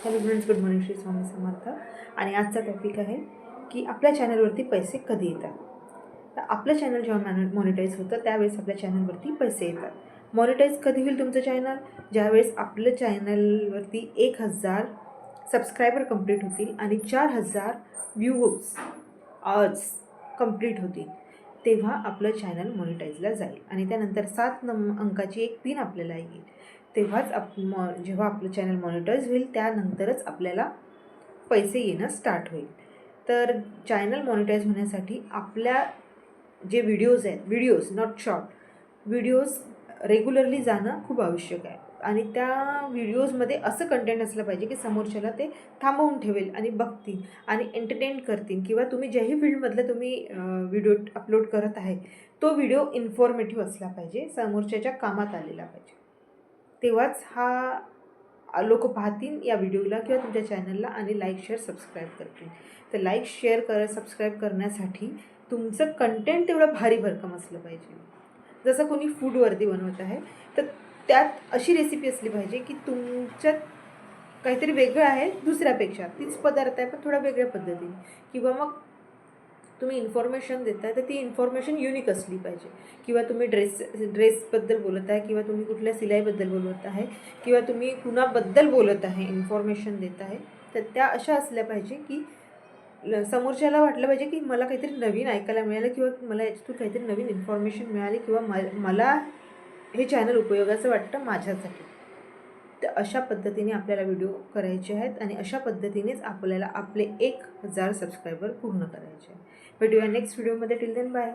Hello friends, good morning. Shri Swami Samarth. आणि आजचा topic आहे की आपल्या चॅनलवरती पैसे कधी येतात. तर आपलं चॅनल जेव्हा मॉनिटाईज होतं त्यावेळेस आपल्या चॅनलवरती पैसे येतात. मॉनिटाईज कधी होईल तुमचं चॅनल? ज्यावेळेस आपलं चॅनलवरती 1000 सबस्क्रायबर कंप्लीट होतील आणि 4000 व्ह्यूज आवर्स कंप्लीट होतील, तेव्हा आपलं चॅनल मॉनिटाईजला जाईल. आणि त्यानंतर 7 अंकाची एक पिन आपल्याला येईल. तेव्हाच जेव्हा आपलं चॅनल मॉनिटाईज होईल त्यानंतरच आपल्याला पैसे येणं स्टार्ट होईल. तर चॅनल मॉनिटाईज होण्यासाठी आपल्या जे videos not short videos regularly जाणं खूप आवश्यक आहे. आणि त्या व्हिडिओजमध्ये असं कंटेंट असलं पाहिजे की समोरच्याला ते थांबवून ठेवेल आणि बघतील आणि एंटरटेन करतील. किंवा तुम्ही ज्याही फील्डमधलं तुम्ही व्हिडिओ अपलोड करत आहे तो व्हिडिओ इन्फॉर्मेटिव्ह असला पाहिजे, समोरच्याच्या कामात आलेला पाहिजे. तेव्हाच लोक पाहतील या व्हिडिओला किंवा तुमच्या चॅनलला आणि लाईक शेअर सबस्क्राईब करतील. तर लाईक शेअर सबस्क्राईब करण्यासाठी तुमचं कंटेंट तेवढं भारी भरकम असलं पाहिजे. जसं कोणी फूडवरती बनवत आहे तर त्यात अशी रेसिपी असली पाहिजे की तुमच्यात काहीतरी वेगळं आहे दुसऱ्यापेक्षा, तीच पदार्थ आहे पण थोडा वेगळ्या पद्धतीने. किंवा मग तुम्ही इन्फॉर्मेशन देताय तर ती इन्फॉर्मेशन युनिक असली पाहिजे. किंवा तुम्ही ड्रेसबद्दल बोलत आहे, किंवा तुम्ही कुठल्या सिलाईबद्दल बोलत आहे, किंवा तुम्ही कुणाबद्दल बोलत आहे, इन्फॉर्मेशन देत आहे, तर त्या अशा असल्या पाहिजे की समोरच्याला वाटलं पाहिजे की मला काहीतरी नवीन ऐकायला मिळालं किंवा मला याच्यातून काहीतरी नवीन इन्फॉर्मेशन मिळाली किंवा मला हे चॅनल उपयोगाचं वाटतं माझ्यासाठी. तर अशा पद्धतीने आपल्याला व्हिडिओ करायचे आहेत आणि अशा पद्धतीनेच आपल्याला आपले 1000 सबस्क्रायबर पूर्ण करायचे आहेत. भेटूया नेक्स्ट व्हिडिओमध्ये. Till then bye.